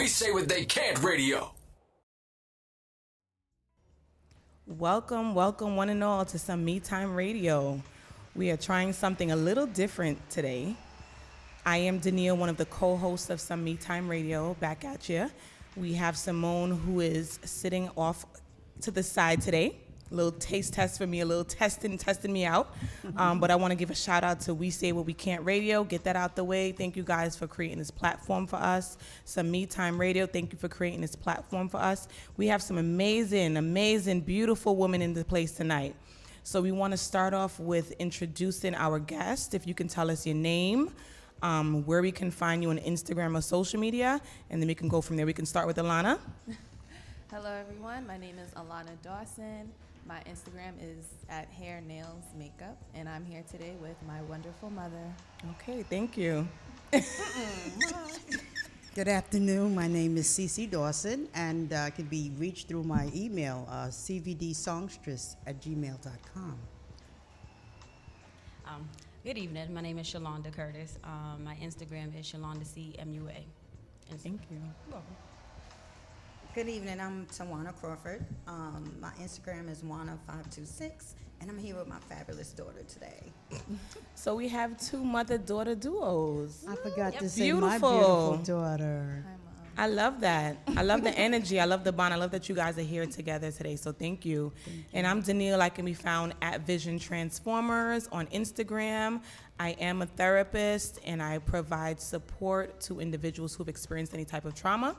We Say What They Can't Radio. Welcome, one and all, to some Me Time Radio. We are trying something a little different today. I am Danielle, one of the co-hosts of Some Me Time Radio, back at you. We have Simone, who is sitting off to the side today. A little taste test for me, a little testing me out. But I want to give a shout out to We Say What We Can't Radio. Get that out the way. Thank you guys for creating this platform for us. Some Me Time Radio, thank you for creating this platform for us. We have some amazing, beautiful women in the place tonight. So we want to start off with introducing our guest. If you can tell us your name, where we can find you on Instagram or social media, and then we can go from there. We can start with Alana. Hello, everyone. My name is Alana Dawson. My Instagram is at Hair Nails Makeup, and I'm here today with my wonderful mother. Okay, thank you. Good afternoon. My name is Cece Dawson, and can be reached through my email, cvdsongstress@gmail.com. Good evening. My name is Shalonda Curtis. My Instagram is ShalondaCMUA. Thank you. Good evening, I'm Tawana Crawford. My Instagram is Wana526, and I'm here with my fabulous daughter today. So we have two mother-daughter duos. I forgot to say Beautiful. my beautiful daughter. Hi, Mom. I love that. I love the energy. I love the bond. I love that you guys are here together today, so thank you. And I'm Danielle. I can be found at Vision Transformers on Instagram. I am a therapist, and I provide support to individuals who've experienced any type of trauma.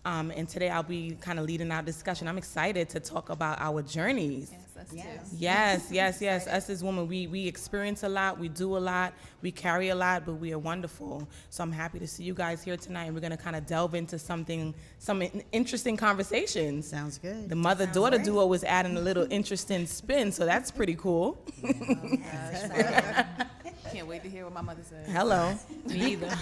And today I'll be kind of leading our discussion. I'm excited to talk about our journeys. Yes, us Yes. too. Yes. Us as women, we experience a lot, we do a lot, we carry a lot, but we are wonderful. So I'm happy to see you guys here tonight. And we're going to kind of delve into some interesting conversations. Sounds good. The mother-daughter duo was adding a little interesting spin, so that's pretty cool. Can't wait to hear what my mother says. Hello. Me either.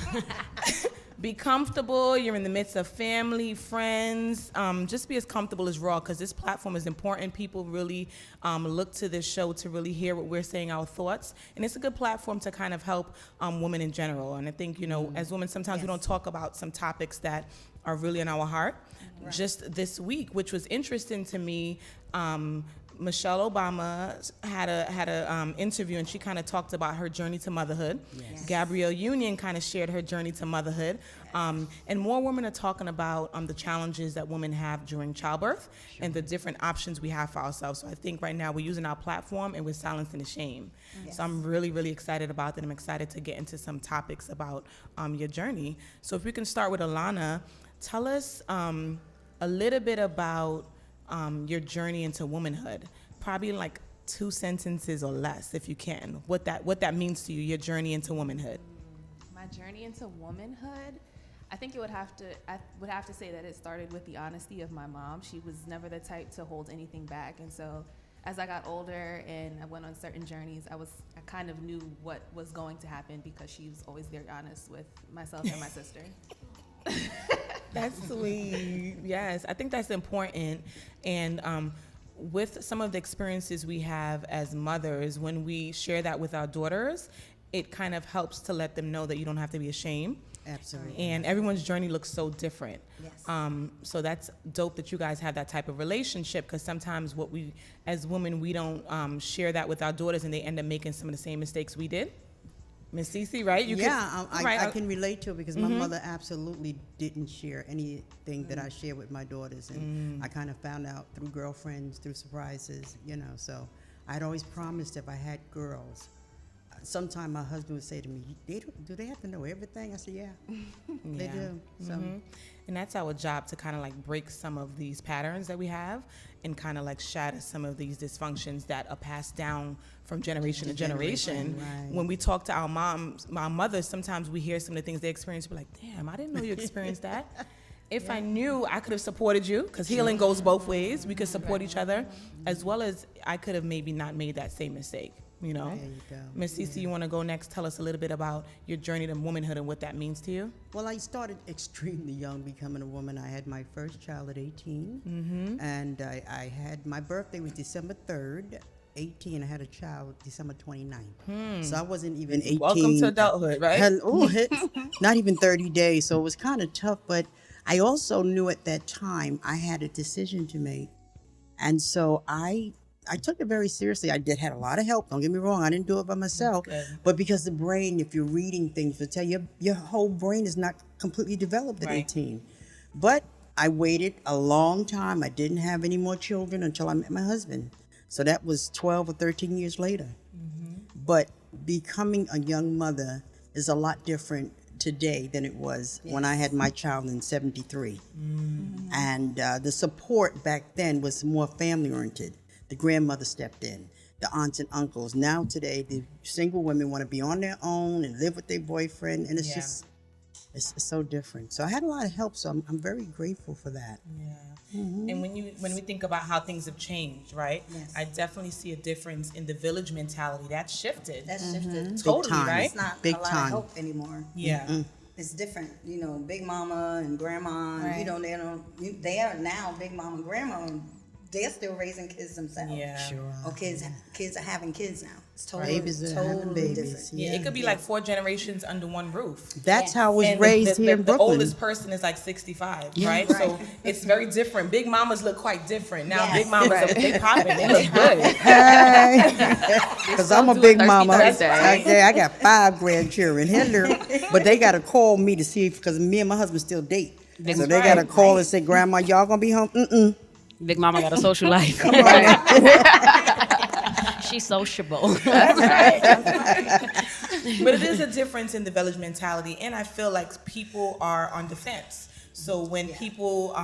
Be comfortable. You're in the midst of family, friends. Just be as comfortable as raw, because this platform is important. People really look to this show to really hear what we're saying, our thoughts. And it's a good platform to kind of help women in general. And I think, as women, sometimes we don't talk about some topics that are really in our heart. Right. Just this week, which was interesting to me, Michelle Obama had a interview, and she kind of talked about her journey to motherhood. Yes. Gabrielle Union kind of shared her journey to motherhood. And more women are talking about the challenges that women have during childbirth and the different options we have for ourselves. So I think right now we're using our platform and we're silencing the shame. Yes. So I'm really, really excited about that. I'm excited to get into some topics about your journey. So if we can start with Alana, tell us a little bit about your journey into womanhood, probably like 2 sentences or less, if you can. What that means to you, your journey into womanhood. My journey into womanhood, I think I would have to say that it started with the honesty of my mom. She was never the type to hold anything back, and so as I got older and I went on certain journeys, I kind of knew what was going to happen because she was always very honest with myself and my sister. That's sweet. Yes, I think that's important. And with some of the experiences we have as mothers, when we share that with our daughters, it kind of helps to let them know that you don't have to be ashamed. Absolutely. And everyone's journey looks so different. Yes. So that's dope that you guys have that type of relationship, because sometimes what we, as women, we don't share that with our daughters, and they end up making some of the same mistakes we did. Miss Cece, right? I can relate to it because my mother absolutely didn't share anything that I shared with my daughters, and I kind of found out through girlfriends, through surprises, so I'd always promised if I had girls. Sometime my husband would say to me, do they have to know everything? I said, yeah. They do. So. And that's our job, to kind of like break some of these patterns that we have and kind of like shatter some of these dysfunctions that are passed down from generation to generation. Right. When we talk to our mothers, sometimes we hear some of the things they experience. We're like, damn, I didn't know you experienced that. If I knew, I could have supported you, because healing goes both ways. We could support each other, as well as I could have maybe not made that same mistake. There you go. Miss Cece, you want to go next? Tell us a little bit about your journey to womanhood and what that means to you. Well, I started extremely young becoming a woman. I had my first child at 18, and I had, my birthday was December 3rd, 18. I had a child December 29th. So I wasn't even 18. Welcome to adulthood, right? Not even 30 days, so it was kind of tough, but I also knew at that time I had a decision to make. And so I took it very seriously. I had a lot of help. Don't get me wrong. I didn't do it by myself. But because the brain, if you're reading things, will tell you your whole brain is not completely developed at 18. But I waited a long time. I didn't have any more children until I met my husband. So that was 12 or 13 years later. But becoming a young mother is a lot different today than it was when I had my child in 73. And the support back then was more family oriented. The grandmother stepped in, the aunts and uncles. Now today, the single women want to be on their own and live with their boyfriend, and it's just, it's so different. So I had a lot of help, so I'm very grateful for that. And when we think about how things have changed, right? Yes. I definitely see a difference in the village mentality. That's shifted. That's shifted. Totally, time. right? It's not Big a lot time. of help anymore. Yeah. It's different, you know. Big mama and grandma, Right. you know, they are now big mama and grandma. And they're still raising kids themselves. Yeah. Sure. Or kids are having kids now. It's totally, Babies are having totally babies. different. Yeah, it could be like 4 generations under one roof. That's how I was And raised here in the Brooklyn. oldest person is like 65, right? So it's very different. Big mamas look quite different. Now Yes. big mamas, they popping, they look good. Because I'm a do a big thirsty mama. Thursday. I got 5 grandchildren. Hello. But they got to call me to see if, because me and my husband still date. So they got to call and say, Grandma, y'all going to be home? Mm-mm. Big Mama got a social life. She's sociable. But it is a difference in the village mentality, and I feel like people are on defense. So when people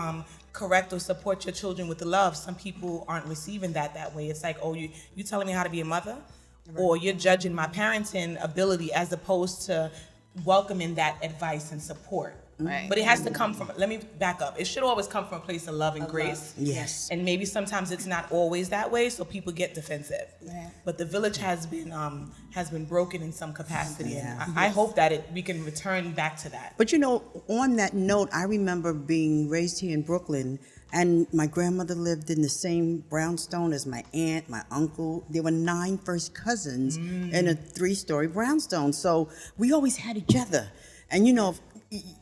correct or support your children with the love, some people aren't receiving that way. It's like, oh, you telling me how to be a mother? Or you're judging my parenting ability as opposed to welcoming that advice and support. Right. But it has to come from, let me back up. It should always come from a place of love and grace. Yes. And maybe sometimes it's not always that way, so people get defensive. Right. But the village has been broken in some capacity, Yeah. and I hope that we can return back to that. But you know, on that note, I remember being raised here in Brooklyn, and my grandmother lived in the same brownstone as my aunt, my uncle. There were 9 first cousins in a 3-story brownstone. So we always had each other. And you know,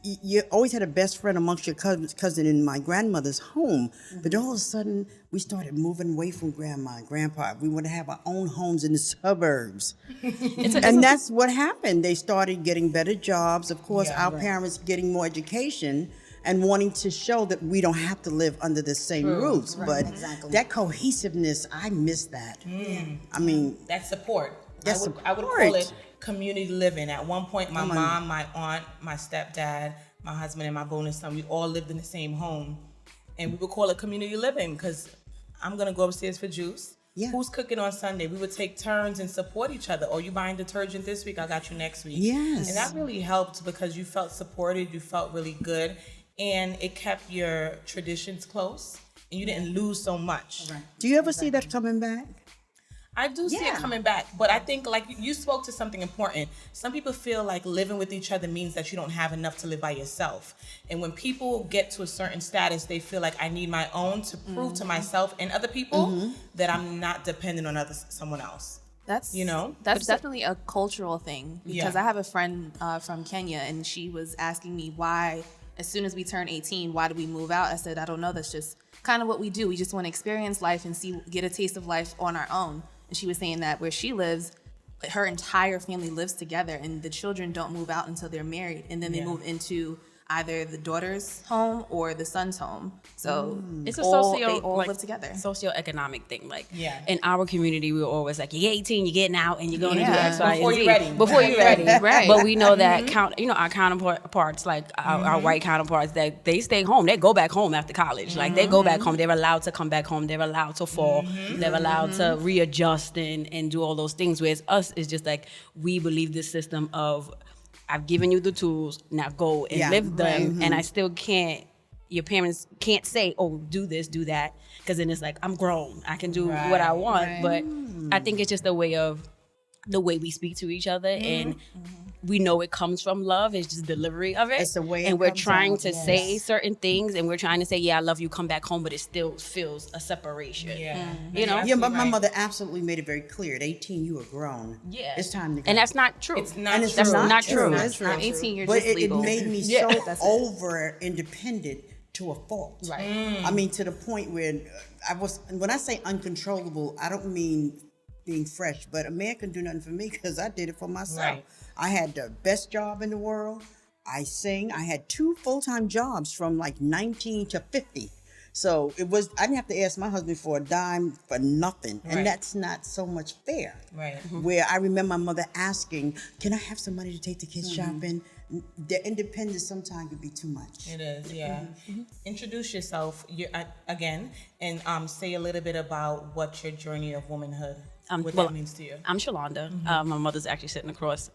you always had a best friend amongst your cousin in my grandmother's home. But all of a sudden, we started moving away from grandma and grandpa. We would have our own homes in the suburbs. And that's what happened. They started getting better jobs. Of course, our parents getting more education and wanting to show that we don't have to live under the same roofs. But exactly. that cohesiveness, I miss that. I mean, That support. That I would support. call it community living. At one point, my mom, my aunt, my stepdad, my husband, and my bonus son, we all lived in the same home. And we would call it community living because I'm going to go upstairs for juice. Yeah. Who's cooking on Sunday? We would take turns and support each other. Or you buying detergent this week, I got you next week. Yes. And that really helped because you felt supported, you felt really good, and it kept your traditions close, and you didn't lose so much. do you ever see that coming back? I do see it coming back, but I think like you spoke to something important. Some people feel like living with each other means that you don't have enough to live by yourself. And when people get to a certain status, they feel like I need my own to prove to myself and other people that I'm not dependent on someone else. That's That's definitely a cultural thing because Yeah. I have a friend from Kenya and she was asking me why, as soon as we turn 18, why do we move out? I said, I don't know. That's just kind of what we do. We just want to experience life and get a taste of life on our own. And she was saying that where she lives, her entire family lives together and the children don't move out until they're married. And then they move into either the daughter's home or the son's home. So It's a they all live together. socioeconomic thing. Like Yeah. in our community, we were always like, you're 18, you're getting out, and you're going to do Yeah. X, Y, Before and you're Z. ready. Before you're ready, Right. But we know that our counterparts, like our white counterparts, that they stay home. They go back home after college. Like they go back home. They're allowed to come back home. They're allowed to fall. They're allowed to readjust and do all those things. Whereas us is just like we believe this system of I've given you the tools, now go and live them. And I still can't, your parents can't say, oh, do this, do that. Because then it's like, I'm grown. I can do what I want. But I think it's just a way of the way we speak to each other, and we know it comes from love. It's just delivery of it. It's the way it and we're comes trying out, to yes. say certain things, and we're trying to say, yeah, I love you, come back home, but it still feels a separation. Yeah. You know? Yeah, but my Right. mother absolutely made it very clear. At 18, you were grown. Yeah. It's time to go. And that's not true. It's not And it's That's true. not true. It's not 18, you're But just it legal. made me Yeah. so That's it. over independent to a fault. Right. I mean, to the point where when I say uncontrollable, I don't mean being fresh, but a man can do nothing for me because I did it for myself. Right. I had the best job in the world. I sing. I had 2 full-time jobs from like 19 to 50. So I didn't have to ask my husband for a dime for nothing. Right. And that's not so much fair. Right. Where I remember my mother asking, can I have some money to take the kids shopping? The independence sometimes could be too much. It is, yeah. Introduce yourself again, and say a little bit about what your journey of womanhood, what well, that means to you. I'm Shalonda. My mother's actually sitting across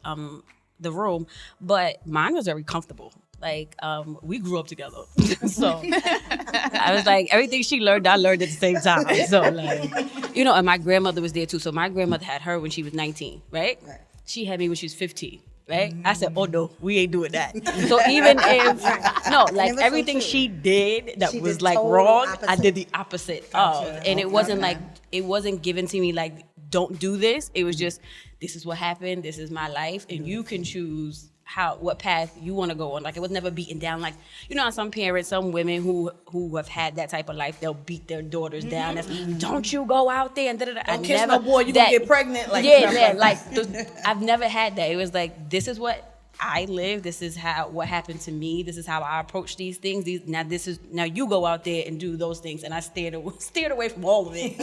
the room, but mine was very comfortable. Like, we grew up together. So I was like, everything she learned, I learned at the same time. So like, and my grandmother was there too. So my grandmother had her when she was 19, right? Right. She had me when she was 15. Right? I said, oh no, we ain't doing that. So even if, no, like was so everything true. she did that She was did like total wrong, I opposite. did the opposite of. And it wasn't like, it wasn't given to me like, don't do this. It was just, this is what happened. This is my life. And you can choose what path you want to go on. Like, it was never beaten down. Like, how some parents, some women who have had that type of life, they'll beat their daughters down. That's, don't you go out there and da-da-da. Don't kiss no boy, you gonna get pregnant. Like, yeah, stuff yeah. like Like, I've never had that. It was like, this is what I live. This is what happened to me. This is how I approach these things. Now you go out there and do those things. And I steered away from all of it.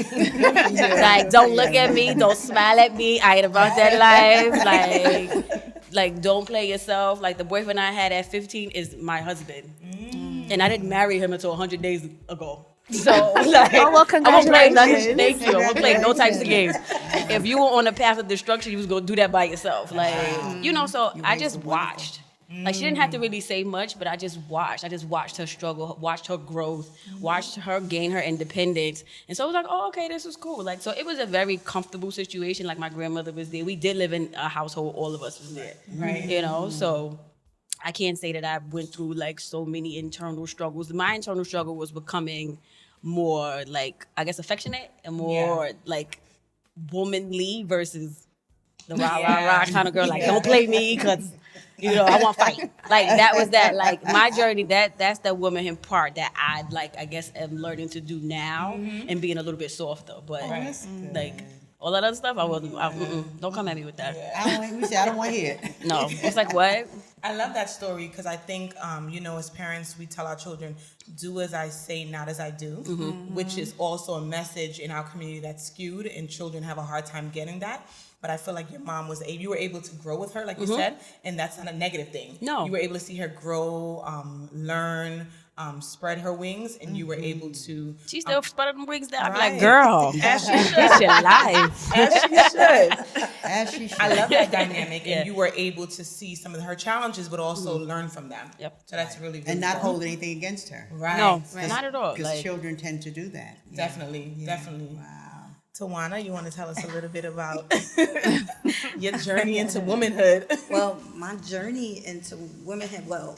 Like, don't look at me. Don't smile at me. I ain't about that life. Like, don't play yourself. Like, the boyfriend I had at 15 is my husband. And I didn't marry him until 100 days ago. So, like, Oh, well, congratulations. I won't play, thank you. I won't play no types of games. If you were on a path of destruction, you was going to do that by yourself. Like, so I just watched. Like, she didn't have to really say much, but I just watched. I just watched her struggle, watched her growth, watched her gain her independence. And so I was like, oh, okay, this is cool. Like, so it was a very comfortable situation. Like, my grandmother was there. We did live in a household, all of us was there. Right. So I can't say that I went through, like, so many internal struggles. My internal struggle was becoming more, like, I guess, affectionate and more, like, womanly versus the rah kind of girl. Like, don't play me because... I want to fight. Like, that was that, like, my journey, that's the womanhood part that I guess, am learning to do now and being a little bit softer. But, like, all that other stuff, don't come at me with that. I don't want to hear it. No. It's like, what? I love that story because I think, as parents, we tell our children, do as I say, not as I do, which is also a message in our community that's skewed, and children have a hard time getting that. But I feel like your mom you were able to grow with her, like you said, and that's not a negative thing. No. You were able to see her grow, learn, spread her wings, and you were able to... She still spreading them wings down. I'm Right. like, girl, As she should. that's your life. As she should. As she should. I love that dynamic, Yeah. and you were able to see some of her challenges, but also learn from them. Yep. So that's really, really And not cool. hold anything against her. Right. No, Right. not at all. Because Like, children tend to do that. Definitely. Definitely. Wow. Tawana, you want to tell us a little bit about your journey into womanhood? Well, my journey into womanhood,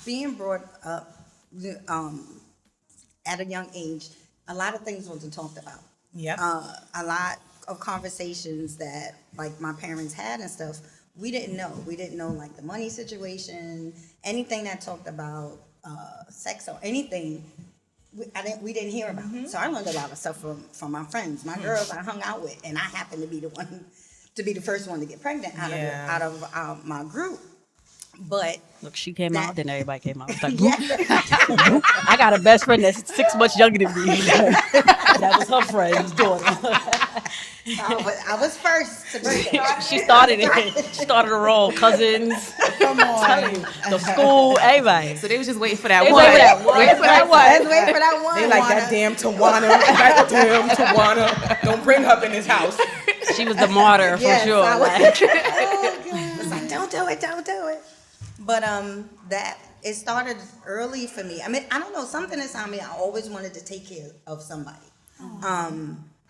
being brought up at a young age, a lot of things wasn't talked about. Yep. A lot of conversations that, like, my parents had and stuff, we didn't know. We didn't know, like, the money situation, anything that talked about sex or anything. We didn't hear about it. So I learned a lot of stuff from my friends, my girls I hung out with, and I happened to be the first one to get pregnant out of my group. But look, she came out, then everybody came out. Like, I got a best friend that's 6 months younger than me. That was her friend's daughter. I was first to bring it. She started it. She started to roll. Cousins, Come on. the school, everybody. So they was just waiting for that They one. waiting for that one. Let's wait for that one. They like that damn Tawana. That damn Tawana. Don't bring her up in this house. She was the martyr for Yes, sure. I was. Like, It's like, don't do it. But it started early for me. I mean, I don't know, something inside me, I always wanted to take care of somebody.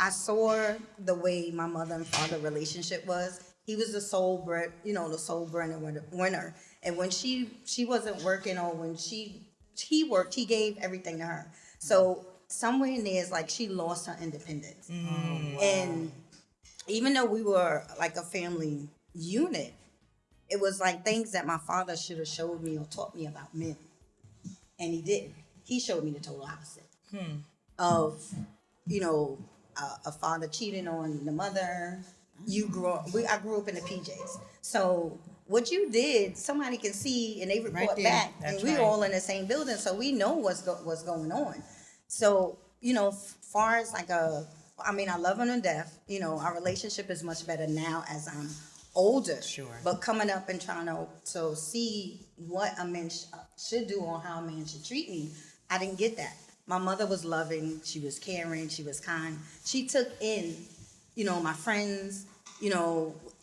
I saw the way my mother and father relationship was, He was the sole bread, the sole winner. And when she wasn't working, or when he worked, he gave everything to her. So somewhere in there is like she lost her independence. And even though we were like a family unit, it was like things that my father should have showed me or taught me about men. And he didn't. He showed me the total opposite of, a father cheating on the mother. I grew up in the PJs. So what you did, somebody can see and they report back. And we're all in the same building, so we know what's going on. So, far as like I love him to death. Our relationship is much better now as I'm older. Sure. But coming up and trying to see what a man should do or how a man should treat me, I didn't get that. My mother was loving, she was caring, she was kind. She took in, my friends,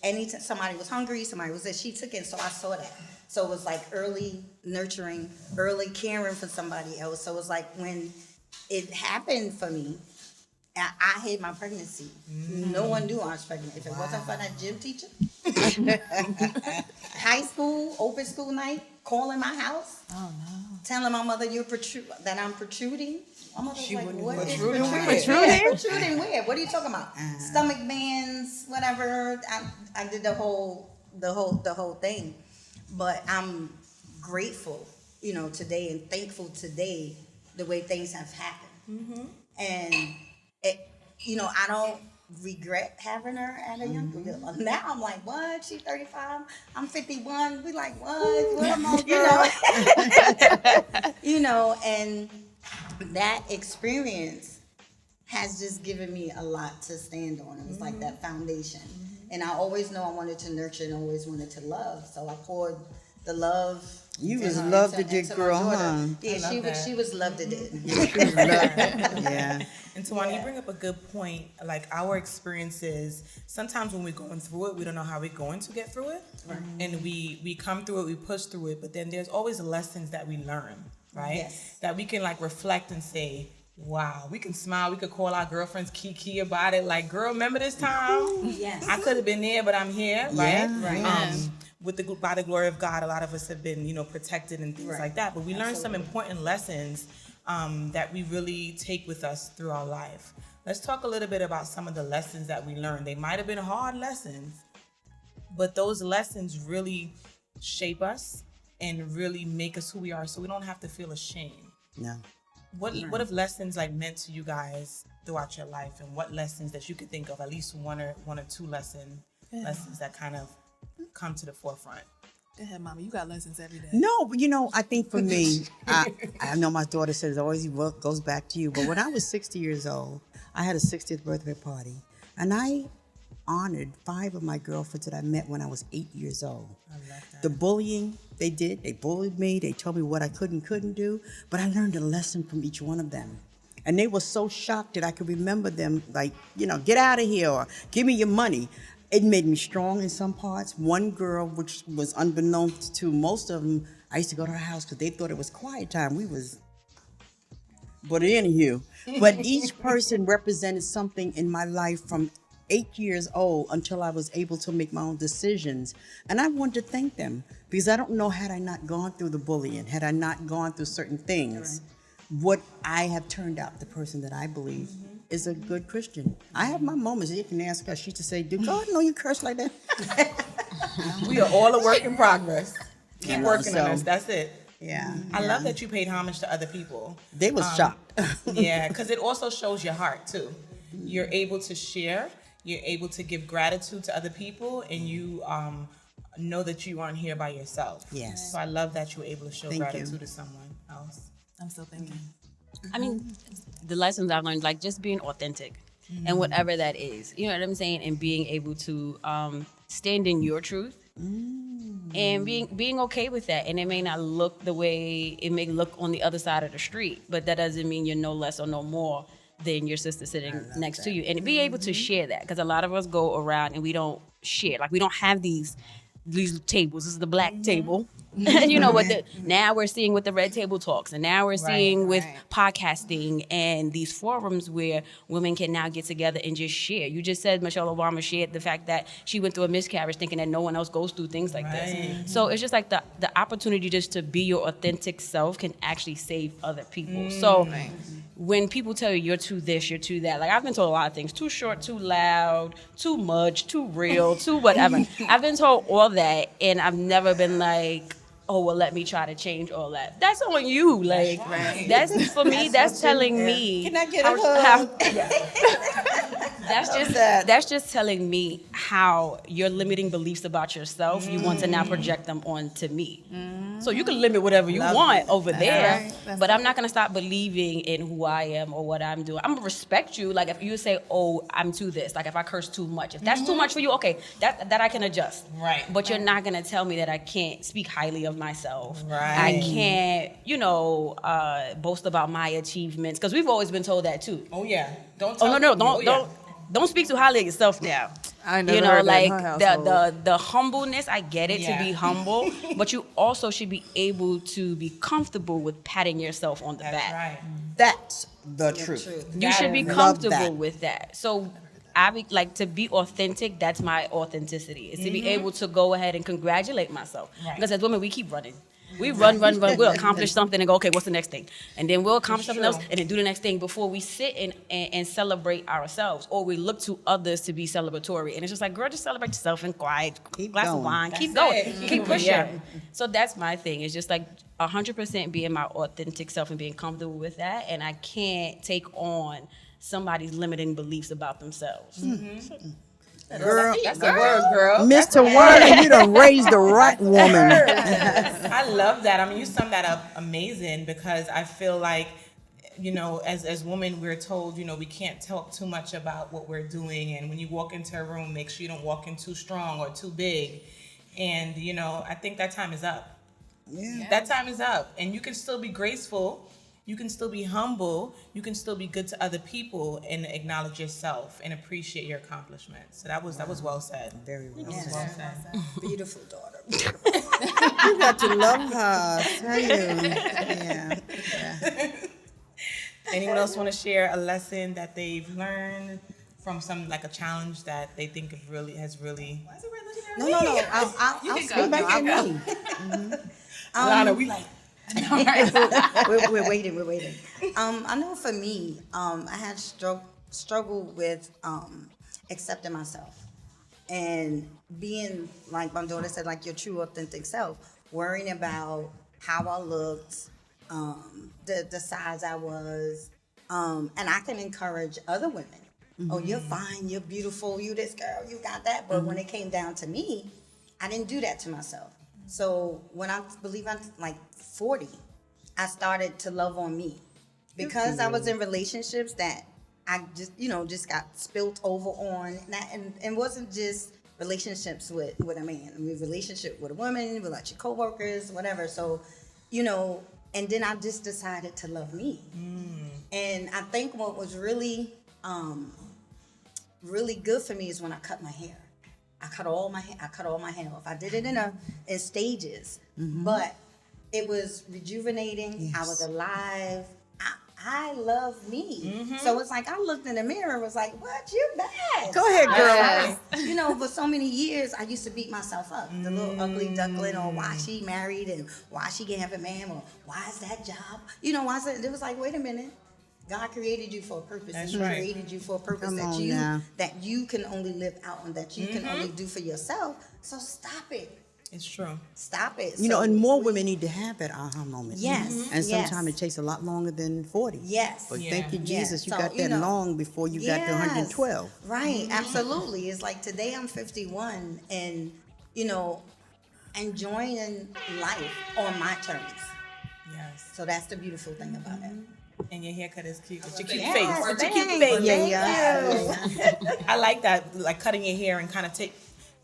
anytime somebody was hungry, somebody was there, she took in, so I saw that. So it was like early nurturing, early caring for somebody else. So it was like when it happened for me, I hid my pregnancy. No one knew I was pregnant. If it wasn't for that gym teacher, high school, open school night, calling my house, telling my mother that I'm protruding. My mother was like, "What is protruding? Protruding where? What are you talking about? Stomach bands, whatever." I did the whole thing, but I'm grateful, today, and thankful today the way things have happened, and I don't regret having her at a young age. Now I'm like, what? She's 35. I'm 51. We like, what? What am I, and that experience has just given me a lot to stand on. It was like that foundation. And I always know I wanted to nurture and always wanted to love. So I poured the love. You was loved to get girl, huh? Yeah, she was loved to get. Yeah. And Tawana, you bring up a good point. Like our experiences, sometimes when we're going through it, we don't know how we're going to get through it. Right. And we come through it, we push through it, but then there's always lessons that we learn, right? Yes. That we can like reflect and say, wow, we can smile, we could call our girlfriends Kiki about it. Like, girl, remember this time? Yes. I could have been there, but I'm here, right? Yeah. Right. By the glory of God, a lot of us have been, protected and things like that. But we learned some important lessons that we really take with us through our life. Let's talk a little bit about some of the lessons that we learned. They might have been hard lessons, but those lessons really shape us and really make us who we are, so we don't have to feel ashamed. No. What have lessons like meant to you guys throughout your life, and what lessons that you could think of, at least one or two lessons that kind of come to the forefront? Go ahead, Mama. You got lessons every day. No, but I think for me, I know my daughter says it always goes back to you, but when I was 60 years old, I had a 60th birthday party, and I honored 5 of my girlfriends that I met when I was 8 years old. I love that. The bullying they bullied me, they told me what I couldn't do, but I learned a lesson from each one of them. And they were so shocked that I could remember them like, get out of here or give me your money. It made me strong in some parts. One girl, which was unbeknownst to most of them, I used to go to her house because they thought it was quiet time. But anywho, but each person represented something in my life from 8 years old until I was able to make my own decisions. And I wanted to thank them because I don't know, had I not gone through the bullying, had I not gone through certain things, would I have turned out the person that I believe is a good Christian. I have my moments. You can ask her. She used to say, "Do God know you curse like that?" We are all a work in progress. Keep working on us. That's it. Yeah. I love that you paid homage to other people. They was shocked. Yeah, because it also shows your heart too. You're able to share. You're able to give gratitude to other people, and you know that you aren't here by yourself. Yes. So I love that you were able to show Thank gratitude you. to someone else. I'm still thinking. I mean, the lessons I've learned, like just being authentic and whatever that is, you know what I'm saying? And being able to stand in your truth and being okay with that. And it may not look the way it may look on the other side of the street, but that doesn't mean you're no less or no more than your sister sitting next to you. And be able to share that, because a lot of us go around and we don't share. Like, we don't have these tables. This is the black table. you know what? Now we're seeing with the Red Table Talks, and now we're seeing with right. podcasting and these forums where women can now get together and just share. You just said Michelle Obama shared the fact that she went through a miscarriage, thinking that no one else goes through things like this. So it's just like the opportunity just to be your authentic self can actually save other people. So when people tell you you're too this, you're too that, like I've been told a lot of things: too short, too loud, too much, too real, too whatever. I've been told all that, and I've never been like, oh, well, let me try to change all that. That's on you. Like, that's for me, that's telling me. Can I get how- That's just telling me how your limiting beliefs about yourself, you want to now project them onto me. So you can limit whatever you want over there, right. That's but I'm not gonna stop believing in who I am or what I'm doing. I'm gonna respect you. Like if you say, oh, I'm too this, like if I curse too much, if that's too much for you, okay, that I can adjust. Right. But you're not gonna tell me that I can't speak highly of myself. Right. I can't, boast about my achievements, because we've always been told that too. Oh yeah. Don't. Oh no, tell don't speak too highly of yourself now. I never heard that in her household. the humbleness, I get it, to be humble, but you also should be able to be comfortable with patting yourself on the That's back. right. That's the truth. You should be Love comfortable that. with that. So I be like, to be authentic, that's my authenticity. Is to be able to go ahead and congratulate myself. Right. Because as women, we keep running. We run. We'll accomplish something and go, okay, what's the next thing? And then we'll accomplish something else and then do the next thing before we sit and celebrate ourselves. Or we look to others to be celebratory. And it's just like, girl, just celebrate yourself and quiet. Keep Glass going. of wine. That's Keep going. it. Keep pushing. Yeah. So that's my thing. It's just like 100% being my authentic self and being comfortable with that. And I can't take on somebody's limiting beliefs about themselves. Girl, That's the word, girl. Mr. Werner, you done raised the right woman. I love that. I mean, you summed that up amazing, because I feel like, as women, we're told, we can't talk too much about what we're doing. And when you walk into a room, make sure you don't walk in too strong or too big. And, I think that time is up. Yeah. That time is up. And you can still be graceful. You can still be humble. You can still be good to other people and acknowledge yourself and appreciate your accomplishments. So that was well said. Very well. That was well said. Beautiful daughter. You got to love her. Tell you. Yeah. Anyone else want to share a lesson that they've learned from like a challenge that they think has really? No. I'll speak back to me. Lana, we like. We're waiting. I know for me, I had struggled with accepting myself and being, like my daughter said, like your true authentic self, worrying about how I looked, the size I was, and I can encourage other women. Oh, you're fine, you're beautiful, you this girl, you got that. But when it came down to me, I didn't do that to myself. So when I believe I'm like 40, I started to love on me, because I was in relationships that I just got spilt over on, and wasn't just relationships with a man. I mean, relationship with a woman, with like your coworkers, whatever. So, and then I just decided to love me. And I think what was really, really good for me is when I cut my hair. I cut all my hair off. I did it in stages, but it was rejuvenating. Yes. I was alive. I love me. So it's like I looked in the mirror and was like, "What? You bad?" Go ahead, girl. For so many years, I used to beat myself up. The little ugly duckling, or why she married and why she can't have a man, or why is that job? Why is it? It was like, wait a minute. God created you for a purpose. That's He right. created you for a purpose Come on now. that you can only live out and that you can only do for yourself. So stop it. It's true. Stop it. And more women need to have that aha moment. Yes, And yes. sometimes it takes a lot longer than 40. Yes. But Yeah. thank you, Yeah. Jesus, you So, got that long before you got to 112. Right, absolutely. It's like today I'm 51 and, enjoying life on my terms. Yes. So that's the beautiful thing about it. And your haircut is cute. With your cute Yes, face. With your cute thanks. face. Yeah. I like that, like cutting your hair and kind of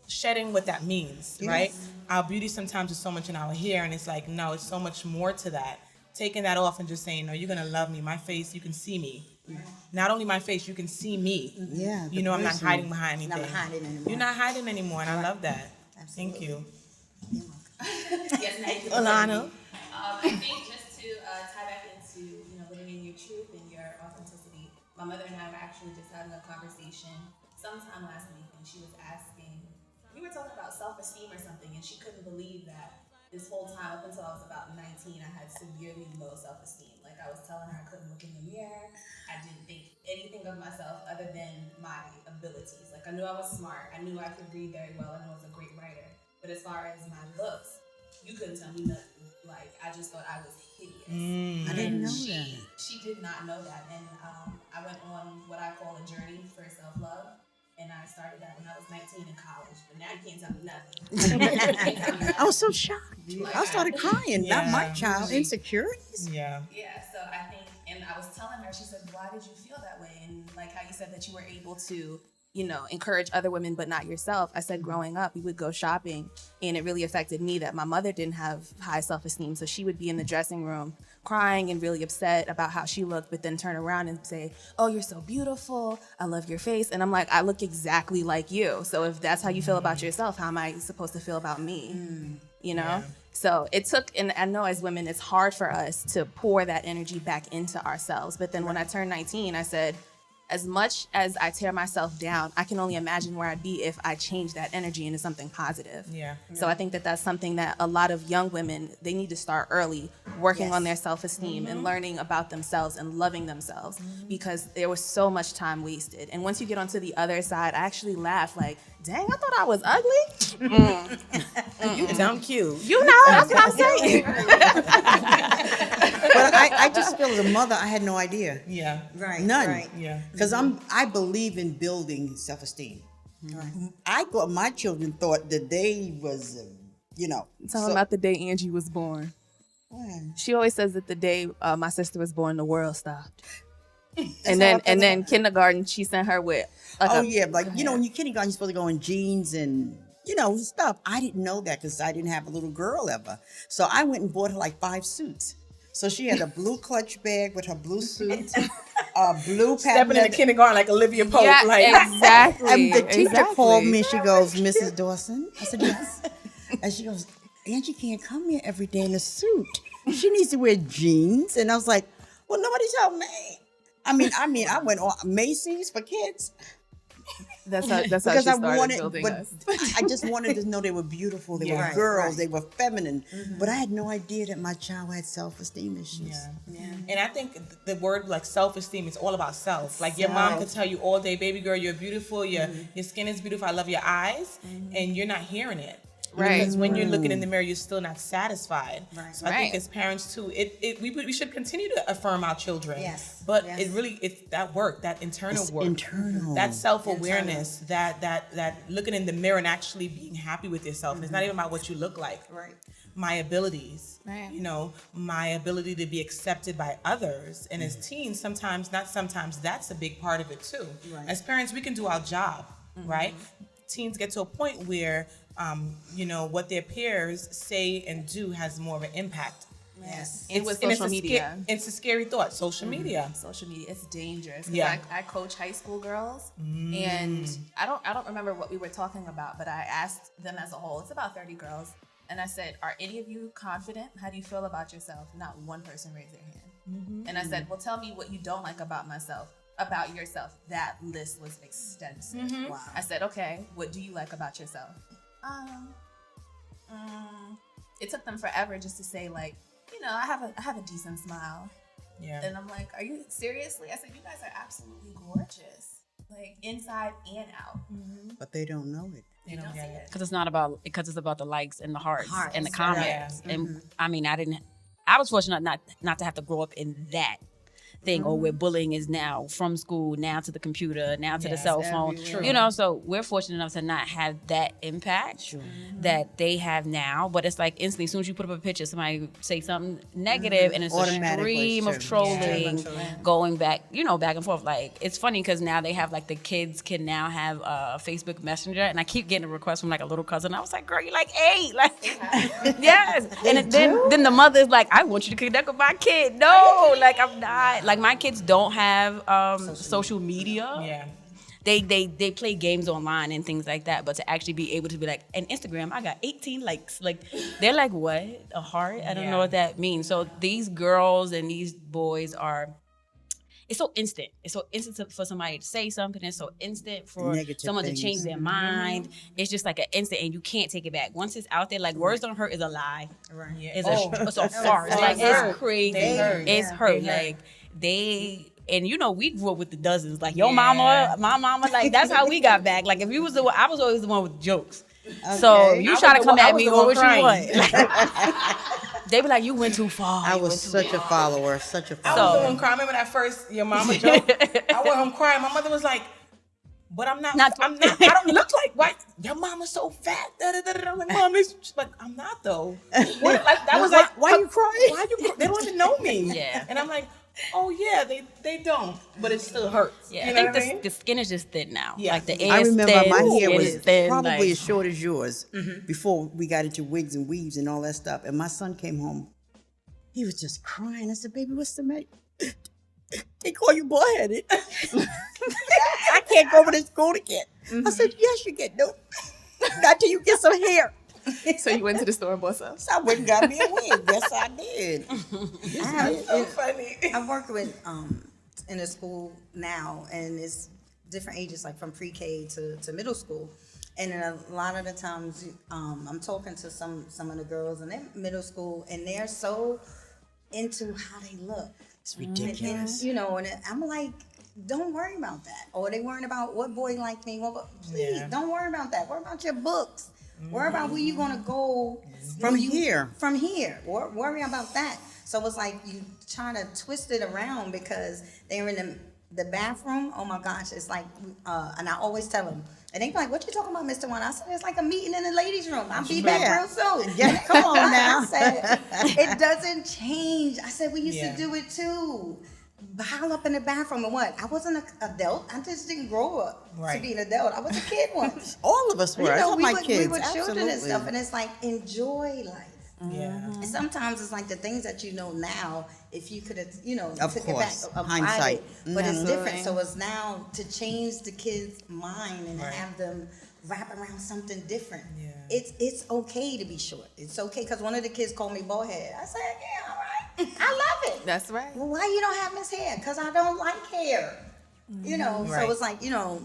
shedding what that means, right? Our beauty sometimes is so much in our hair, and it's like, no, it's so much more to that. Taking that off and just saying, no, you're going to love me. My face, you can see me. Not only my face, you can see me. Yeah. I'm not hiding behind anything. Not hiding anymore. You're not hiding anymore, and I love that. Absolutely. Thank you. Yes, thank you. Alana. I think just to tie back into living in your truth and your authenticity. My mother and I were actually just having a conversation sometime last week, and she was asking. We were talking about self-esteem or something, and she couldn't believe that this whole time up until I was about 19, I had severely low self-esteem. Like I was telling her I couldn't look in the mirror. I didn't think anything of myself other than my abilities. Like I knew I was smart. I knew I could read very well. I knew I was a great writer. But as far as my looks, you couldn't tell me nothing. Like I just thought I was hideous. I didn't know that. She did not know that, and I went on what I call a journey for self-love. And I started that when I was 19 in college, but now you can't tell me nothing. I was so shocked. I started crying. Not my child. Insecurities. Yeah. Yeah, so I think, and I was telling her, she said, why did you feel that way? And like how you said that you were able to, encourage other women, but not yourself. I said, growing up, we would go shopping, and it really affected me that my mother didn't have high self-esteem. So she would be in the dressing room crying and really upset about how she looked, but then turn around and say, oh, you're so beautiful. I love your face. And I'm like, I look exactly like you. So if that's how you feel about yourself, how am I supposed to feel about me? Yeah. So it took, and I know as women, it's hard for us to pour that energy back into ourselves. But then when I turned 19, I said, as much as I tear myself down, I can only imagine where I'd be if I changed that energy into something positive. Yeah. So I think that that's something that a lot of young women, they need to start early, working on their self-esteem and learning about themselves and loving themselves, because there was so much time wasted. And once you get onto the other side, I actually laugh like, dang, I thought I was ugly. You damn cute. That's what I'm saying. But I just feel as a mother, I had no idea. Yeah. Right. None. Right. Yeah. Because I believe in building self-esteem. I thought my children thought that they was, Tell them about the day Angie was born. She always says that the day my sister was born, the world stopped. And then kindergarten, she sent her with. when you're kindergarten, you're supposed to go in jeans and, stuff. I didn't know that because I didn't have a little girl ever. So I went and bought her like 5 suits. So she had a blue clutch bag with her blue suit, a blue Stepping into kindergarten like Olivia Pope. Yeah, like exactly. And the teacher called me and she goes, Mrs. Dawson. I said, yes. And she goes, Angie can't come here every day in a suit. She needs to wear jeans. And I was like, well, nobody told me. I mean, I went on Macy's for kids. That's how she started building us. I just wanted to know they were beautiful. They were girls. They were feminine. But I had no idea that my child had self-esteem issues. Yeah. And I think the word like self-esteem is all about self. Like your mom could tell you all day, baby girl, you're beautiful. Your skin is beautiful. I love your eyes. And you're not hearing it. Right. Because when you're looking in the mirror, you're still not satisfied. Right. So I think as parents too, we should continue to affirm our children. Yes. But Yes. it's that work, that internal work. Internal. That self-awareness, that looking in the mirror and actually being happy with yourself. It's not even about what you look like. Right. My abilities, Right. my ability to be accepted by others. And as teens, that's a big part of it too. Right. As parents, we can do our job, right? Teens get to a point where, what their peers say and do has more of an impact. Yes. And with social it's media. It's a scary thought, social media. Social media, it's dangerous. Yeah. I coach high school girls, and I don't remember what we were talking about, but I asked them as a whole. It's about 30 girls, and I said, "Are any of you confident? How do you feel about yourself?" Not one person raised their hand. And I said, "Well, tell me what you don't like about yourself." That list was extensive. Wow. I said, "Okay, what do you like about yourself?" It took them forever just to say like, I have a decent smile. Yeah. And I'm like, are you seriously? I said, you guys are absolutely gorgeous, like inside and out. But they don't know it. They don't get it. Because it's about the likes and the hearts and the Hearts, comments. And I mean, I was fortunate not to have to grow up in that thing, or where bullying is now from school now to the computer now to the cell phone. True. So we're fortunate enough to not have that impact that they have now. But it's like instantly, as soon as you put up a picture, somebody say something negative, and it's a Automatically, stream of true. trolling going back, back and forth. Like it's funny because now they have like the kids can now have a Facebook Messenger, and I keep getting a request from like a little cousin. I was like, girl, you're like 8, like yes. And then the mother's like, I want you to connect with my kid. No, like I'm not. Like my kids don't have social media. Yeah. they play games online and things like that. But to actually be able to be like, and Instagram, I got 18 likes. Like they're like, what? A heart? I don't know what that means. So these girls and these boys are. It's so instant. It's so instant for somebody to say something. It's so instant for someone to change their mind. It's just like an instant, and you can't take it back. Once it's out there, like words don't hurt is a lie. Right. It's a farce. Like it's crazy. It's hurt. Like and you know, we grew up with the dozens. Like your mama, my mama. Like that's how we got back. Like if you was I was always the one with jokes. Okay. So you try to come at me, what would you want? They be like, you went too far. I was such a follower, such a follower. I was the one crying. Remember that first your mama joke? I went home crying. My mother was like, but I'm not. I don't look like white. Your mama's so fat. I'm like, Mom, she's like, I'm not though. What, like that was like, why you crying? Why you? They don't even know me. Yeah. And I'm like, oh yeah, they don't, but it still hurts. Yeah, you I know think the skin is just thin now. Yeah. Like the hair I is remember thin, my hair skin was is thin, probably like, as short as yours before we got into wigs and weaves and all that stuff. And my son came home. He was just crying. I said, baby, what's the matter? They call you bald-headed. I can't go over to school again. I said, yes, you get. No, not till you get some hair. So you went to the store and bought some? So I went and got me a wig. Yes, I did. That's so funny. I work with in a school now, and it's different ages, like from pre-K to middle school. And then a lot of the times, I'm talking to some of the girls, and they're middle school, and they're so into how they look. It's ridiculous. And, you know, and I'm like, don't worry about that. Or they worrying about what boy like me. Well, please, don't worry about that. Worry about your books. Worry about where you're going to go From here. From here. Worry about that. So it's like you trying to twist it around because they're in the bathroom. Oh my gosh, it's like, and I always tell them, and they be like, what you talking about, Mr. One? I said, it's like a meeting in the ladies' room. I'll be back real soon. Yeah, come on now. I said, it doesn't change. I said, we used to do it too. Howl up in the bathroom and what? I wasn't an adult. I just didn't grow up to be an adult. I was a kid once. All of us were. You know, All my kids. we were children and Absolutely. stuff, and it's like, enjoy life. Yeah. And sometimes it's like the things that you know now, if you could have, you know, Of took course. it back, Hindsight. applied it. But it's different. So it's now to change the kids' mind and have them wrap around something different. Yeah. It's okay to be short. It's okay, because one of the kids called me bald head. I said, yeah, all right. I love it. That's right. Well, why you don't have Miss Hair? Because I don't like hair. You know, so it's like, you know,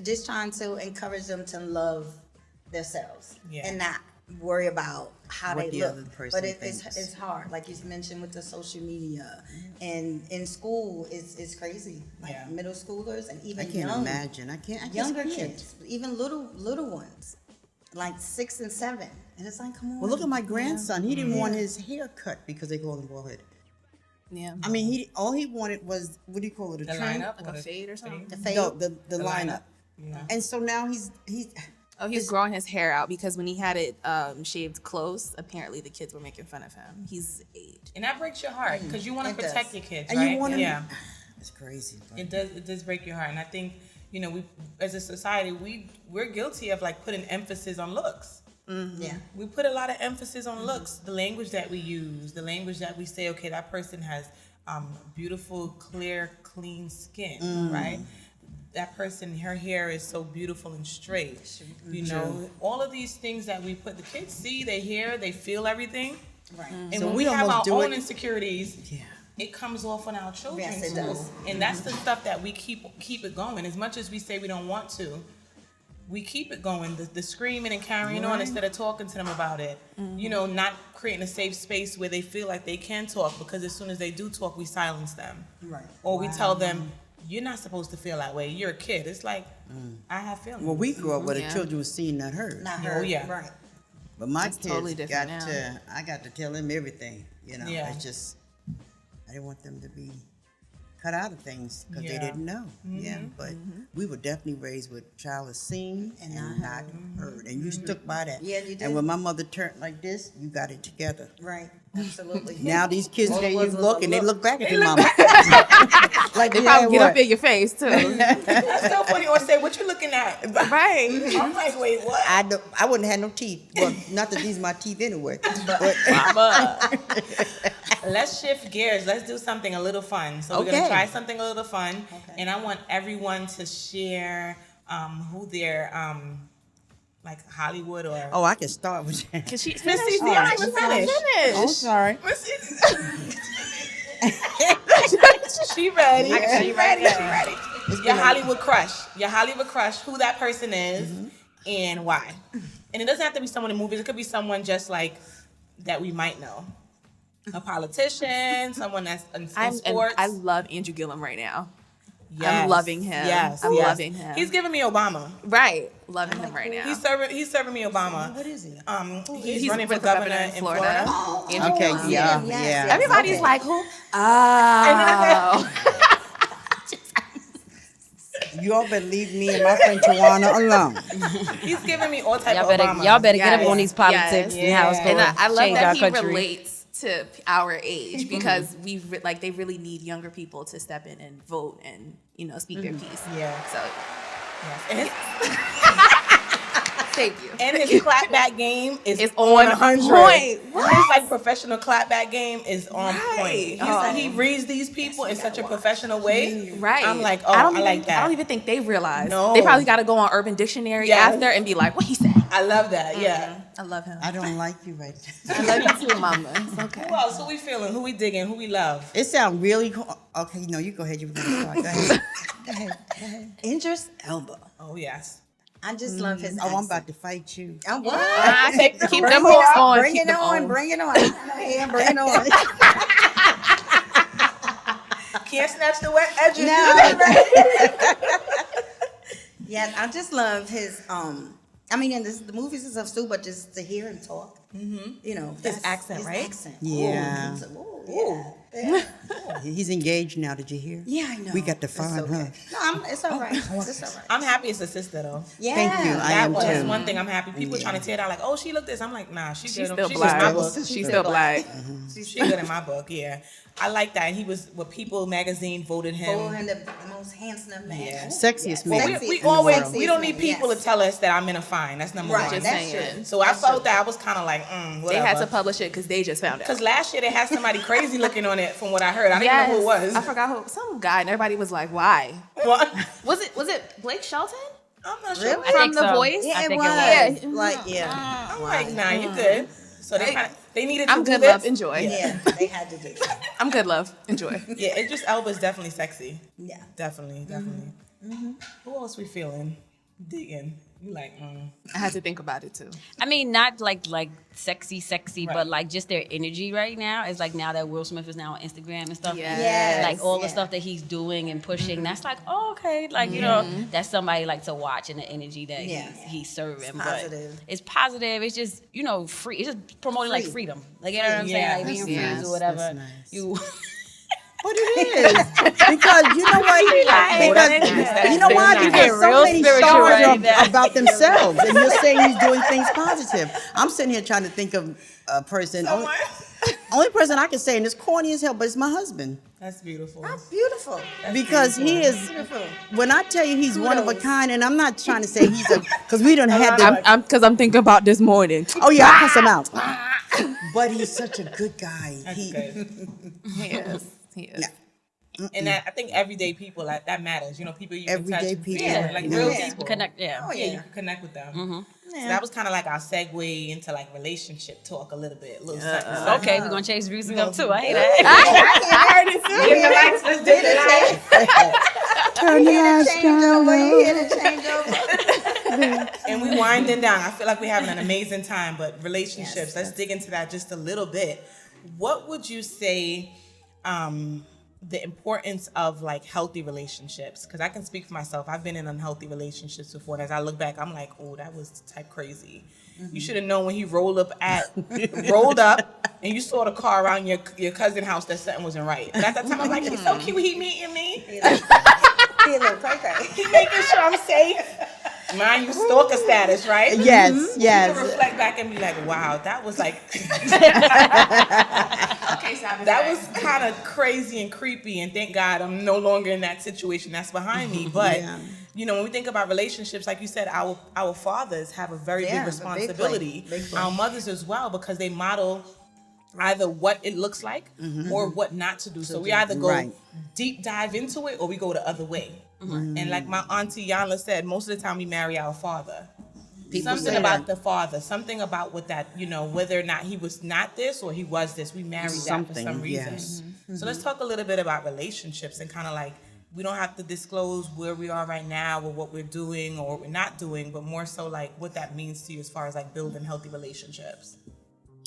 just trying to encourage them to love themselves and not worry about how What they the look. other person But thinks. it's hard, like you mentioned with the social media, and in school it's crazy. Like middle schoolers and even I can't imagine. I younger can't. kids, even little ones, like 6 and 7, and it's like, come on. Well, look at my grandson. He didn't want his hair cut because they called him bald-headed. Yeah. I mean, all he wanted was, what do you call it, a The trim? lineup, Like a fade or something? The fade. No, the lineup. Yeah. And so now he's Oh, he's growing his hair out because when he had it shaved close, apparently the kids were making fun of him. He's 8. And that breaks your heart because you want to It does. protect your kids, and right? you want to. Yeah. It's crazy. But It does break your heart, and I think, you know, we as a society we're guilty of like putting emphasis on looks. Yeah. We put a lot of emphasis on looks, the language that we use, the language that we say, okay, that person has beautiful, clear, clean skin, right? That person, her hair is so beautiful and straight. You know, all of these things that we put, the kids see, they hear, they feel everything. Right. And So when we we have our almost do own it- insecurities, it comes off on our children Yes, it too. does. And that's the stuff that we keep it going. As much as we say we don't want to, we keep it going. The screaming and carrying on instead of talking to them about it. You know, not creating a safe space where they feel like they can talk, because as soon as they do talk, we silence them. Right. Or we tell them, you're not supposed to feel that way. You're a kid. It's like, I have feelings. well, we grew up where the Yeah. children were seen, not heard. Not Oh, her. yeah. Right. But my It's kids totally different got now. to. I got to tell them everything. You know, Yeah. it's just I didn't want them to be cut out of things because they Yeah. didn't know. Yeah, but we were definitely raised with child is seen and not heard, and you stuck by that. Yeah, you did. And when my mother turned like this, you got it together. Right. Absolutely. Now these kids, All it they was look was a and they look. look back at their mama. Like They yeah, probably get what? up in your face too. That's so funny. Or say, what you looking at? Right. I'm like, wait, what? I wouldn't have no teeth. Well, not that these are my teeth anyway. But Mama. Let's shift gears. Let's do something a little fun. So we're gonna Okay. try something a little fun, and I want everyone to share who their like Hollywood or. Oh, I can start with that. Can she Miss finish? Cece, I ain't even finished. Oh, sorry. Miss Cece. She ready. She ready. Your Hollywood crush. Your Hollywood crush. Who that person is and why. And it doesn't have to be someone in movies. It could be someone just like that we might know. A politician, someone that's in sports. I love Andrew Gillum right now. Yes. I'm loving him. Yes, I'm yes. loving him. He's giving me Obama. Right, loving him right now. He's serving me Obama. What is he? He's running for governor in Florida. Andrew Okay, Gillum. yeah, Yes, yeah. yes. Everybody's like, who? Oh. You all better leave me and my friend Tawana alone. He's giving me all type Y'all of better, Obama. y'all better get up Yes. on these politics Yes. and how it's Yeah. going And I to love change that our he country. relates to our age because they really need younger people to step in and vote and speak their piece. Yeah. So And his, thank you. and his clapback game is It's on on 100. point. His like professional clapback game is on Right. point. Oh. He reads these people in such a professional way. Right. I'm like, oh, I like that. I don't even think they realize. No. They probably got to go on Urban Dictionary Yes. after and be like, what he said. I love that. Yeah. I love him. I don't like you right now. I love you too, Mama. It's okay. Who else? Who we feeling? Who we digging? Who we love? It sounds really cool. Okay, no, you go ahead. You were going to start. Go ahead. Go ahead. Idris Elba. Oh yes. I just love his Oh, I'm accent. about to fight you. Oh, what? Keep them hooks on. Bring Keep it them on. Bring it on. Yeah, bring it on. Can't snatch the wet edges. No. Yes, I just love his. I mean, in the movies and stuff too, but just to hear him talk. His accent, right? Accent. Yeah. Yeah. He's engaged now. Did you hear? Yeah, I know. We got to It's find okay. her. No, it's all right. It's all right. I'm happy it's a sister though. Yeah. Thank you. I That am was too. one thing I'm happy. People trying to tear down like, oh, she looked this. I'm like, nah, she's She's good. still She's good in my black. book. She's still black. She's good in my book. Yeah, I like that. He was what People Magazine voted him. Oh, and the most handsome man. Yeah. Sexiest Well, man. we in the always world. we don't need people Yes. to tell us that I'm in a fine. That's number Right. one. Just That's saying. true. So I felt that I was kind of like, They whatever. had to publish it because they just found out. Because last year they had somebody crazy looking on it. From what I heard, I didn't Yes. know who it was. I forgot who. Some guy, and everybody was like, "Why? What? Was it Blake Shelton I'm not sure. Really? I from think The so. Voice?" Yeah, I it think was. it was. Like, yeah. I'm like, nah, you good. So they needed to I'm do good, this. love. Enjoy. Yeah, they had to do it. I'm good, love. Enjoy. Yeah, Idris Elba is definitely sexy. Yeah. Definitely. Who else we feeling? Digging. You like, I had to think about it too. I mean, not like sexy, Right. but like just their energy right now is like now that Will Smith is now on Instagram and stuff. Yes. Yes, Like all the yeah. stuff that he's doing and pushing, that's like, oh, okay. Like, you know, that's somebody like to watch and the energy that Yeah. he's serving. It's but positive. it's positive. It's just, free. It's just promoting like Free. freedom. Like, you know what I'm Yeah. saying? Like being Yes. friends or whatever. That's nice. You But it is. Because you know what? Because you know why? You're Because getting so real many spiritual stars right are now. about themselves. And you're saying he's doing things positive. I'm sitting here trying to think of a person. Only person I can say, and it's corny as hell, but it's my husband. that's beautiful. Beautiful. Because he is, Beautiful. when I tell you he's one of a kind, and I'm not trying to say he's because we done had the, I'm thinking about this morning. oh yeah, I cuss him out. But he's such a good guy. That's He, good. He is. He is. And that, I think everyday people, like, that matters. People you can Everyday touch. people. Yeah, like Yeah. real Yeah. people. connect, yeah. Oh, Yeah, yeah. you can connect with them. So Yeah. that was kind of like our segue into like relationship talk a little bit. A little something. Okay, we're gonna change the music up too. I hate that. I heard it too. Dim the lights, let's dim the lights. turn the lights Change down over. You low. hear the change over. And we winding down. I feel like we're having an amazing time, but relationships, let's dig into that just a little bit. What would you say the importance of like healthy relationships? Because I can speak for myself. I've been in unhealthy relationships before, and as I look back, I'm like, oh, that was type crazy. You should have known when he rolled up, and you saw the car around your cousin's house that something wasn't right. But at that time, I'm like, he's so cute. He meeting me. He a little cray-cray. He making sure I'm safe. Mind you, stalker status, right? Yes, You can yes. reflect back and be like, wow, that was like, Okay, Sabbath. that was kind of crazy and creepy. And thank God I'm no longer in that situation that's behind me. But, Yeah. when we think about relationships, like you said, our fathers have a very Yeah, big a big play, responsibility. big play. Our mothers as well, because they model either what it looks like or what not to do. So we either go Right. deep dive into it or we go the other way. And like my auntie Yana said, most of the time we marry our father. Something say about that. the father, something about what that, whether or not he was not this or he was this, we married that for Something, some reason. yes. So let's talk a little bit about relationships and kind of like, we don't have to disclose where we are right now or what we're doing or what we're not doing, but more so like what that means to you as far as like building healthy relationships.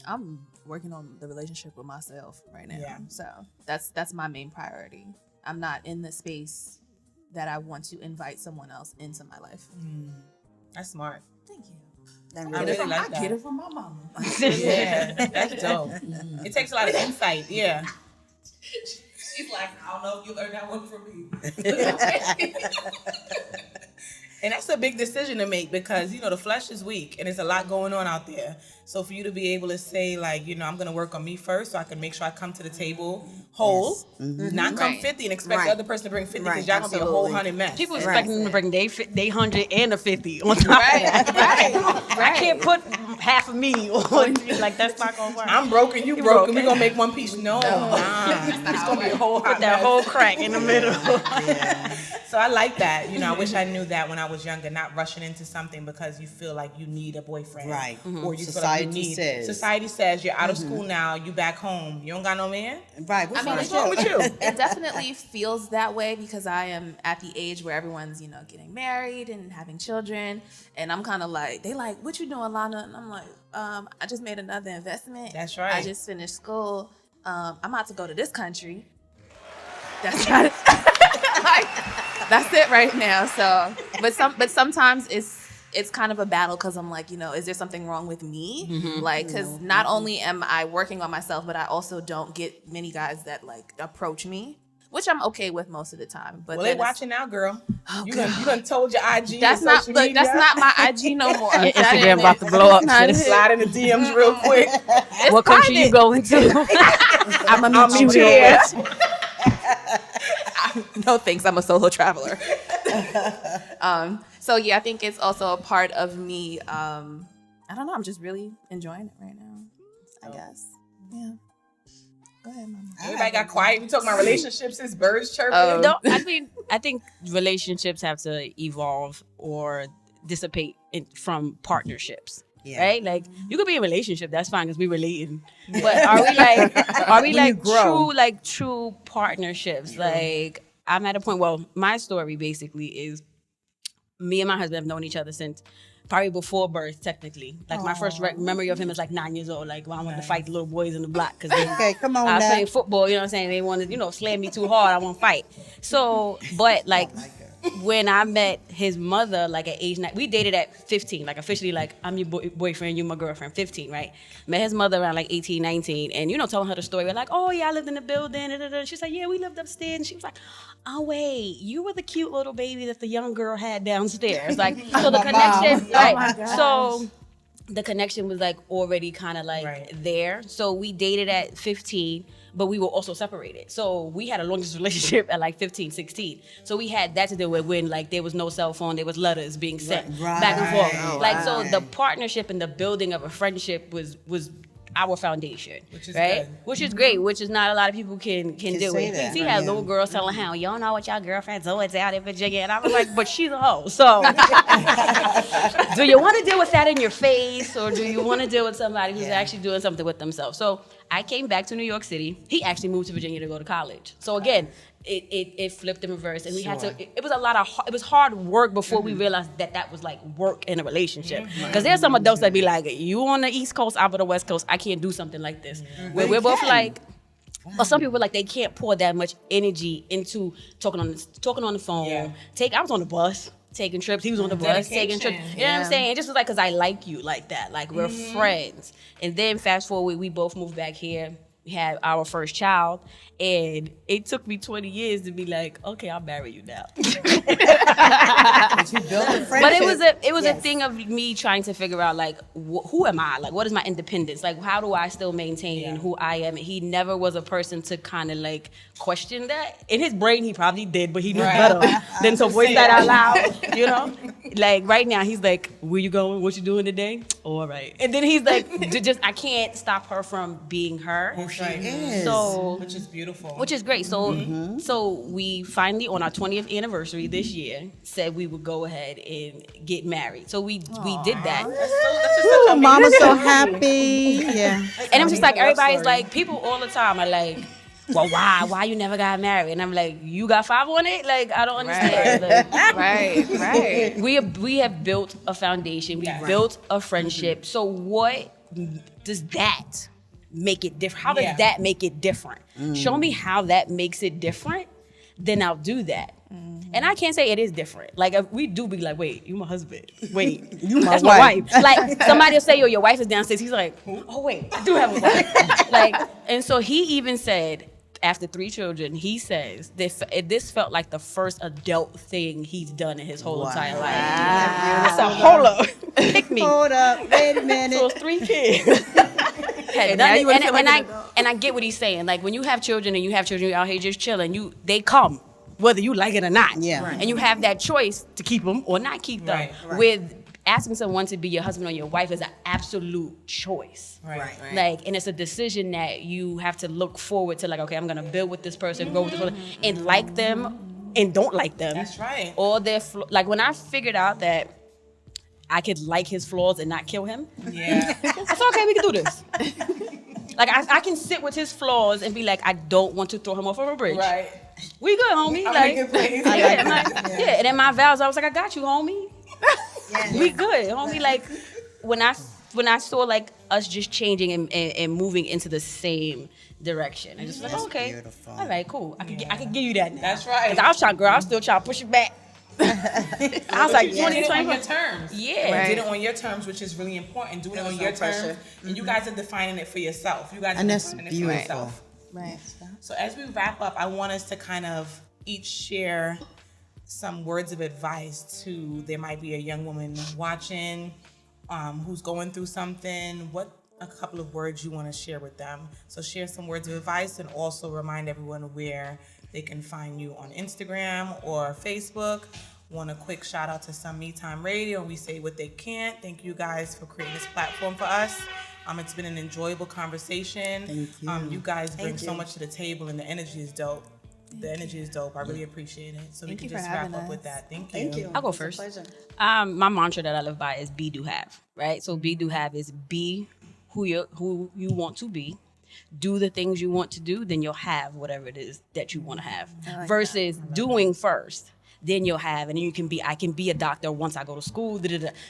I'm working on the relationship with myself right now. Yeah. So that's my main priority. I'm not in the space that I want to invite someone else into my life. That's smart. Thank you. That I really- really like that. Get it from my mama. Yeah, that's dope. It takes a lot of insight. Yeah. She's like, I don't know if you learned that one from me. And that's a big decision to make because, the flesh is weak and there's a lot going on out there. So for you to be able to say like, I'm going to work on me first so I can make sure I come to the table whole, not come Right. 50 and expect Right. the other person to bring 50 because Right, y'all going to be a whole absolutely. 100 mess. People expecting them to bring they 100 and a 50 on top of Right, that. I can't put half of me on like that's not gonna work. I'm broken, you broken. We're going to make one piece. No, nah. It's going to be a whole hot Put that mess. whole crack in the middle. So I like that. I wish I knew that when I was younger, not rushing into something because you feel like you need a boyfriend. Right. Or you Society feel like you need. says. Society says you're out of school now, you back home. You don't got no man? Right. What's What's wrong with you? It definitely feels that way because I am at the age where everyone's, getting married and having children. And I'm kind of like, they like, what you doing, Lana? And I'm like, I just made another investment. That's right. I just finished school. I'm about to go to this country. That's not that's it right now. So, but sometimes it's kind of a battle because I'm like, is there something wrong with me? Like, because not only am I working on myself, but I also don't get many guys that like approach me, which I'm okay with most of the time. But Well, they then it's- watching now, girl. You done told your IG. That's and not social look. That's media. not my IG no more. Your That Instagram ain't about it. to blow up, It's not sis. it. Slide in the DMs real quick. What country you going to? I'm a I'll meet you here. No thanks, I'm a solo traveler. So yeah, I think it's also a part of me. I don't know. I'm just really enjoying it right now. I guess. Yeah. Go ahead, Mama. Everybody got quiet. We talking about relationships. It's birds chirping. Oh. No, I think relationships have to evolve or dissipate from partnerships. Yeah. Right? Like you could be in a relationship, that's fine because we relating. But are we like grow. true partnerships? Like I'm at a point, my story basically is me and my husband have known each other since probably before birth, technically. Like my first memory of him is like 9 years old. Like when I wanted to fight the little boys in the block because Okay, come on I was now. playing football. You know what I'm saying? They wanted, slam me too hard. I want to fight. So, but like when I met his mother, like at age 9, we dated at 15. Like officially, like I'm your boyfriend, you my girlfriend. 15, right? Met his mother around like 18, 19, and telling her the story. We're like, oh yeah, I lived in the building. Da, da, da. She's like, yeah, we lived upstairs. And she was like, oh wait, you were the cute little baby that the young girl had downstairs. Like, so the connection, right? So the connection was like already kind of like there. So we dated at 15, but we were also separated. So we had a long distance relationship at like 15, 16. So we had that to deal with when like there was no cell phone, there was letters being sent back and forth. Right. Like so the partnership and the building of a friendship was our foundation, Which is right? good. Which is great, which is not a lot of people can do say it. that. See how little girls telling how y'all know what y'all girlfriends always out in Virginia, and I was like, but she's a hoe. So, do you want to deal with that in your face, or do you want to deal with somebody who's actually doing something with themselves? So I came back to New York City. He actually moved to Virginia to go to college. So again, it flipped in reverse, and we had to. It was a lot of. It was hard work before we realized that was like work in a relationship. Because there's some adults that be like, you on the East Coast, I'm on the West Coast. I can't do something like this. Where we're both like. Or some people like they can't pour that much energy into talking on the phone. Yeah. I was on the bus taking trips. He was on the bus taking trips. You know what I'm saying? It just was like because I like you like that. Like we're friends. And then fast forward, we both moved back here. We had our first child, and it took me 20 years to be like, okay, I'll marry you now. You built a But it friendship. was a thing of me trying to figure out like who am I? Like what is my independence? Like how do I still maintain who I am? And he never was a person to kind of like question that. In his brain he probably did, but he knew better than to voice that out loud, Like right now, he's like, "Where you going? What you doing today?" Oh, all right. And then he's like, "Just I can't stop her from being her." That's right. So, Which is beautiful. which is great. So, so we finally on our 20th anniversary this year said we would go ahead and get married. So we did that. Ooh, mama's so happy. Yeah. And I'm just like, Amazing love everybody's story. like, people all the time are like, well, why you never got married? And I'm like, you got 5 on it? Like, I don't understand. Like, Right. we have built a foundation. We've built a friendship. So what does that make it different? How does that make it different? Show me how that makes it different, then I'll do that. And I can't say it is different. Like if we do be like, wait, you my husband. Wait, that's my wife. Like somebody will say, yo, your wife is downstairs. He's like, oh wait, I do have a wife. Like, and so he even said, after 3 children, he says this felt like the first adult thing he's done in his whole entire life. I said, hold up, pick me. Hold up, wait a minute. So it's 3 kids. Had done it. And I get what he's saying. Like when you have children and you have children you're out here just chilling, they come whether you like it or not. Yeah. Right. And you have that choice to keep them or not keep them. Right. With asking someone to be your husband or your wife is an absolute choice. Right. Like, and it's a decision that you have to look forward to. Like, okay, I'm gonna build with this person, grow with this person, and like them and don't like them. That's right. Or their like when I figured out that I could like his flaws and not kill him. Yeah. It's okay, we can do this. Like I can sit with his flaws and be like, I don't want to throw him off of a bridge. Right. We good, homie. I'm Like, in a good place. yeah, I'm like, yeah. And in my vows, I was like, I got you, homie. We good, homie. Like when I saw like us just changing and moving into the same direction, I just was like, okay, beautiful. all right, cool. I can give you that now. That's right. 'Cause I was trying, girl. I was still trying to push it back. I was like, You did it on 20, your terms. Yeah. You did it on your terms, which is really important. Do it on your terms. And you guys are defining it for yourself. You guys are And that's defining it beautiful. for yourself. Right. So as we wrap up, I want us to kind of each share some words of advice to, there might be a young woman watching who's going through something. What a couple of words you want to share with them. So share some words of advice and also remind everyone where they can find you on Instagram or Facebook. Want a quick shout out to Some Me Time Radio, and we say what they can't. Thank you guys for creating this platform for us. It's been an enjoyable conversation. Thank you. You guys bring so much to the table, and the energy is dope. The energy is dope. I really appreciate it. So Thank we you can for just wrap having up us. with that. Thank you. Thank you. I'll go It's a first. pleasure. My mantra that I live by is be, do, have, right? So be, do, have is be who you want to be, do the things you want to do, then you'll have whatever it is that you want to have. Versus doing first, then you'll have, and then I can be a doctor once I go to school.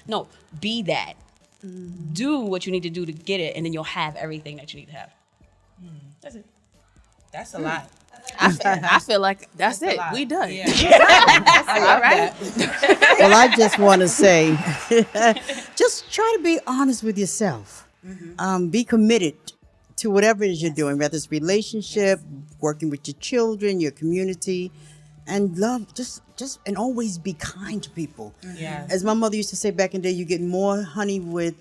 No, be that. Do what you need to do to get it, and then you'll have everything that you need to have. That's it. That's a lot. I feel like that's a it. lot. We done. Yeah. All right. Well, I just want to say, just try to be honest with yourself. Be committed to whatever it is you're doing, whether it's relationship, working with your children, your community, and love. Just and always be kind to people. Yeah. As my mother used to say back in the day, you get more honey with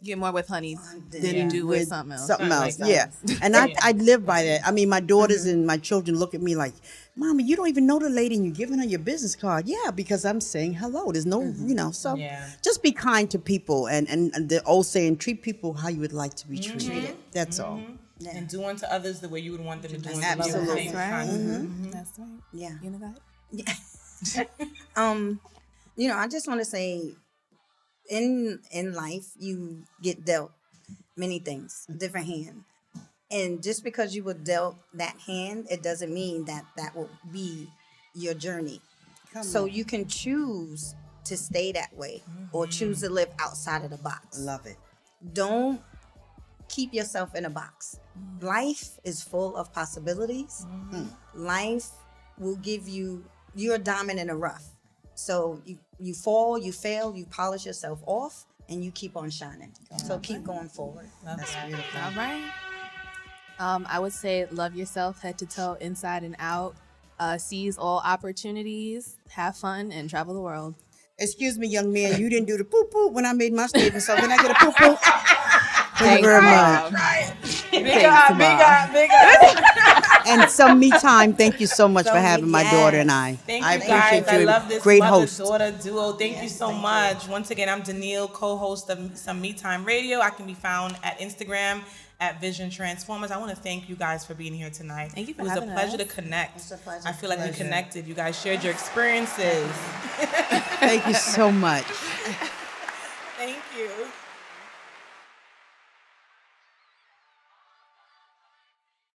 Get more with honey than Yeah. you do with something else. Something else, Something like yeah. And I live by that. I mean, my daughters and my children look at me like, Mama, you don't even know the lady and you're giving her your business card. Yeah, because I'm saying hello. There's no, so Yeah. just be kind to people. And the old saying, treat people how you would like to be treated. That's all. And do unto others the way you would want them to do unto you. Absolutely. Same Right. kind. That's right. Yeah. You know that? I just want to say, in life, you get dealt many things, different hand. And just because you were dealt that hand, it doesn't mean that will be your journey. So you can choose to stay that way or choose to live outside of the box. Love it. Don't keep yourself in a box. Life is full of possibilities. Life will give you're a diamond in the rough. So you fall, you fail, you polish yourself off, and you keep on shining. So keep going forward. That's beautiful. All right. I would say love yourself head to toe, inside and out. Seize all opportunities, have fun, and travel the world. Excuse me, young man, you didn't do the poo-poo when I made my statement, so can I get a poo-poo? Thank you very much. Big up, big up, big up. And some me time. Thank you so much So for having my yes. daughter and I. Thank I you guys. appreciate I you. love this Great host. mother-daughter duo. Thank you so much. Once again, I'm Danielle, co-host of Some Me Time Radio. I can be found at Instagram at Vision Transformers. I want to thank you guys for being here tonight. Thank you for It was a having pleasure us. to connect. It's a pleasure. I feel like we connected. You guys shared your experiences. Thank you so much.